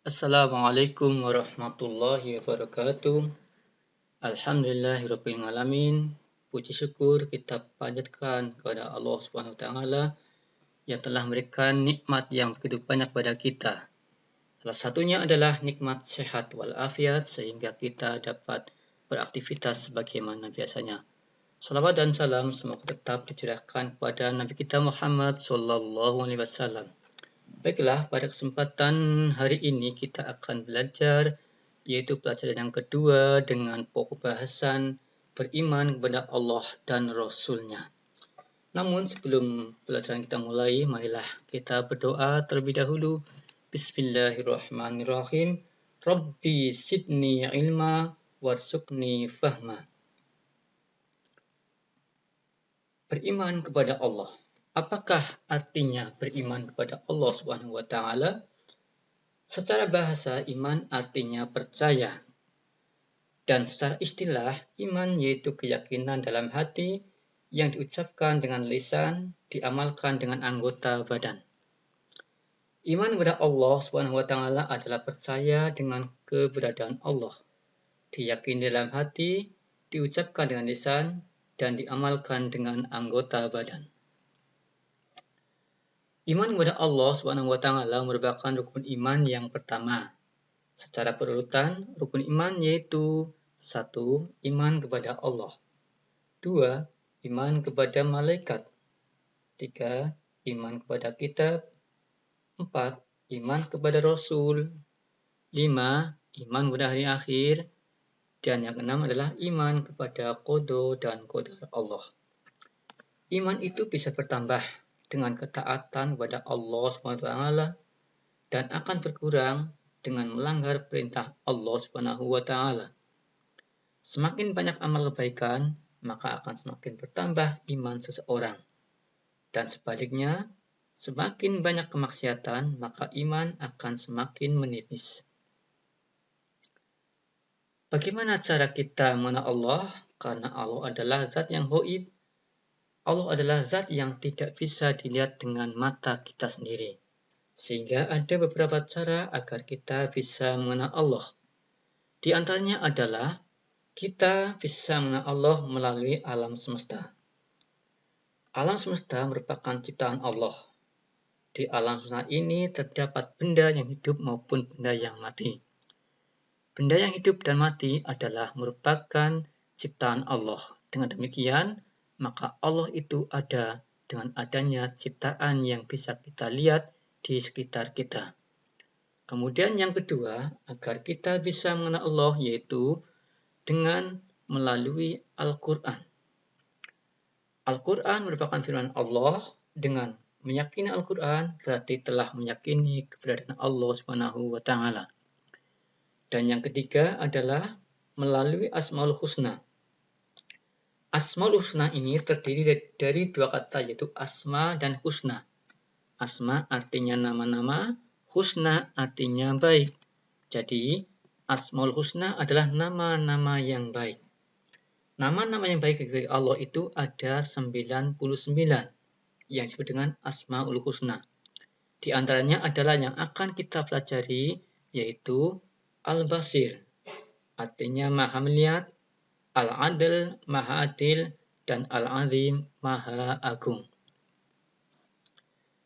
Assalamualaikum warahmatullahi wabarakatuh. Alhamdulillahirabbil alamin. Puji syukur kita panjatkan kepada Allah Subhanahu wa taala yang telah memberikan nikmat yang begitu banyak pada kita. Salah satunya adalah nikmat sehat walafiat sehingga kita dapat beraktivitas sebagaimana biasanya. Salawat dan salam semoga tetap dicurahkan kepada Nabi kita Muhammad sallallahu alaihi wasallam. Baiklah, pada kesempatan hari ini kita akan belajar, yaitu pelajaran yang kedua dengan pokok bahasan beriman kepada Allah dan Rasul-Nya. Namun sebelum pelajaran kita mulai, marilah kita berdoa terlebih dahulu. Bismillahirrahmanirrahim. Rabbi sidni ilma warzuqni fahma. Beriman kepada Allah. Apakah artinya beriman kepada Allah Subhanahu wa taala? Secara bahasa, iman artinya percaya. Dan secara istilah, iman yaitu keyakinan dalam hati yang diucapkan dengan lisan, diamalkan dengan anggota badan. Iman kepada Allah Subhanahu wa taala adalah percaya dengan keberadaan Allah. Diyakini dalam hati, diucapkan dengan lisan, dan diamalkan dengan anggota badan. Iman kepada Allah Subhanahu wa taala merupakan rukun iman yang pertama. Secara berurutan, rukun iman yaitu 1. Iman kepada Allah. 2. Iman kepada malaikat. 3. Iman kepada kitab. 4. Iman kepada Rasul. 5. Iman kepada hari akhir. Dan yang keenam adalah iman kepada qada dan qadar Allah. Iman itu bisa bertambah dengan ketaatan kepada Allah SWT dan akan berkurang dengan melanggar perintah Allah Subhanahu wa taala. Semakin banyak amal kebaikan, maka akan semakin bertambah iman seseorang. Dan sebaliknya, semakin banyak kemaksiatan, maka iman akan semakin menipis. Bagaimana cara kita mengenal Allah? Karena Allah adalah zat yang gaib. Allah adalah zat yang tidak bisa dilihat dengan mata kita sendiri. Sehingga ada beberapa cara agar kita bisa mengenal Allah. Di antaranya adalah kita bisa mengenal Allah melalui alam semesta. Alam semesta merupakan ciptaan Allah. Di alam semesta ini terdapat benda yang hidup maupun benda yang mati. Benda yang hidup dan mati adalah merupakan ciptaan Allah. Dengan demikian, maka Allah itu ada dengan adanya ciptaan yang bisa kita lihat di sekitar kita. Kemudian yang kedua, agar kita bisa mengenal Allah yaitu dengan melalui Al-Quran. Al-Quran merupakan firman Allah. Dengan meyakini Al-Quran berarti telah meyakini keberadaan Allah Subhanahu wa taala. Dan yang ketiga adalah melalui Asmaul Husna. Asmaul Husna ini terdiri dari dua kata yaitu asma dan husna. Asma artinya nama-nama, husna artinya baik. Jadi, Asmaul Husna adalah nama-nama yang baik. Nama-nama yang baik bagi Allah itu ada 99 yang disebut dengan Asmaul Husna. Di antaranya adalah yang akan kita pelajari yaitu Al-Basir, artinya Maha melihat, Al-Adl, Maha adil, dan Al-Azim, Maha agung.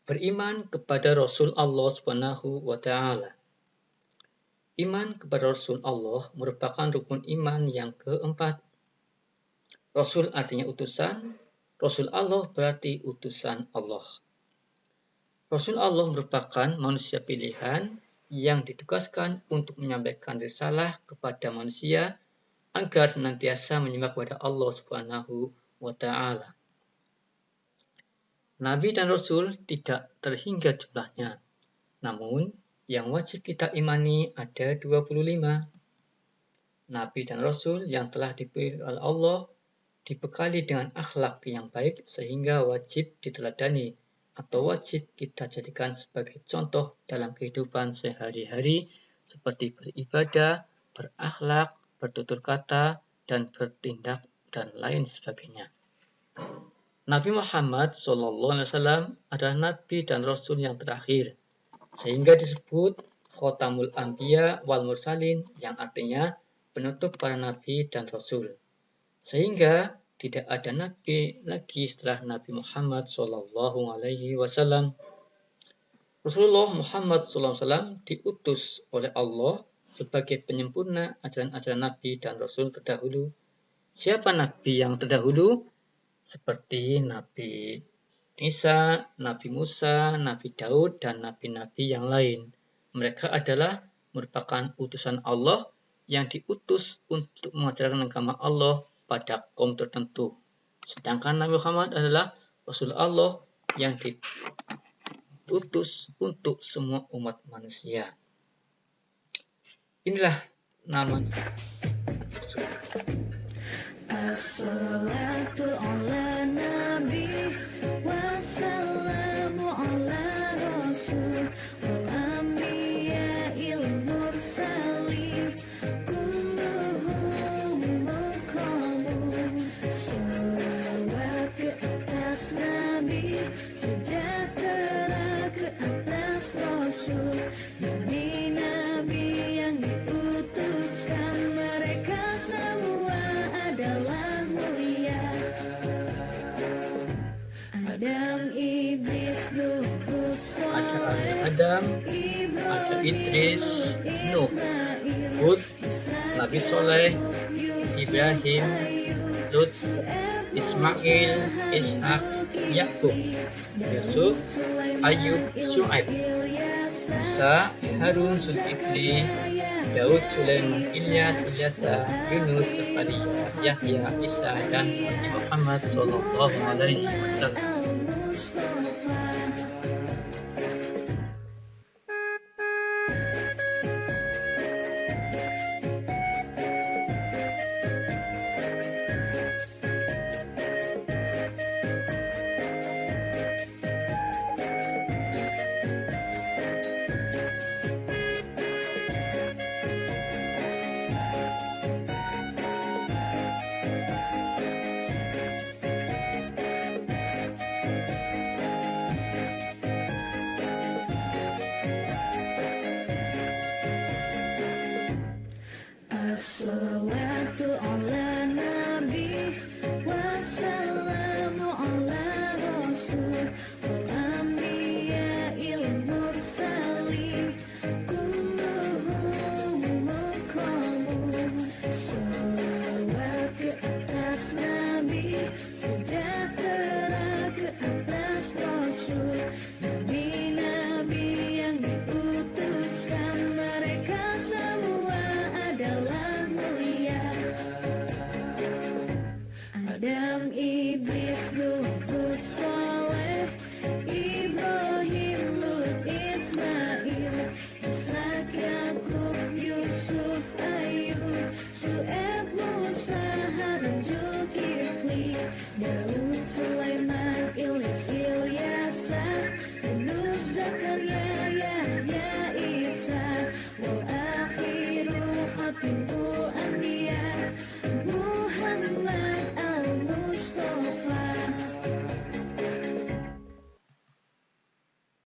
Beriman kepada Rasul Allah Subhanahu wa taala. Iman kepada Rasul Allah merupakan rukun iman yang keempat. Rasul artinya utusan, Rasul Allah berarti utusan Allah. Rasul Allah merupakan manusia pilihan yang ditugaskan untuk menyampaikan risalah kepada manusia agar senantiasa menyembah kepada Allah Subhanahu wa taala. Nabi dan Rasul tidak terhingga jumlahnya. Namun, yang wajib kita imani ada 25. Nabi dan Rasul yang telah dipilih oleh Allah dibekali dengan akhlak yang baik sehingga wajib diteladani atau wajib kita jadikan sebagai contoh dalam kehidupan sehari-hari seperti beribadah, berakhlak, bertutur kata, dan bertindak, dan lain sebagainya. Nabi Muhammad SAW adalah Nabi dan Rasul yang terakhir, sehingga disebut Khotamul Anbiya wal Mursalin, yang artinya penutup para nabi dan rasul. Sehingga tidak ada nabi lagi setelah Nabi Muhammad SAW. Rasulullah Muhammad SAW diutus oleh Allah sebagai penyempurna ajaran-ajaran nabi dan rasul terdahulu. Siapa nabi yang terdahulu? Seperti Nabi Isa, Nabi Musa, Nabi Daud, dan nabi-nabi yang lain. Mereka adalah merupakan utusan Allah yang diutus untuk mengajarkan agama Allah pada kaum tertentu. Sedangkan Nabi Muhammad adalah Rasul Allah yang diutus untuk semua umat manusia. Inilah nama As-salatu ala nabi wassalamu ala rasul wal anbiya'il mursalin kulluhum mukramun. Salawat ke atas nabi, sejahtera ke atas rasul, nabi-nabi yang diutuskan, mereka semua adalah mulia. Adam, Idris, Nuh, Saleh, Adam, ada Idris, Nuh, Hud, Nabi Soleh, Ibrahim, Lut, Ismail, Ishak, Yakub, Yusuf, Ayub, Syuaib, Musa, Harun, Zulkifli, Daud, Sulaiman, Ilyas, Ilyasa, Yunus, Zakaria, Yahya, Isa, dan Nabi Muhammad SAW.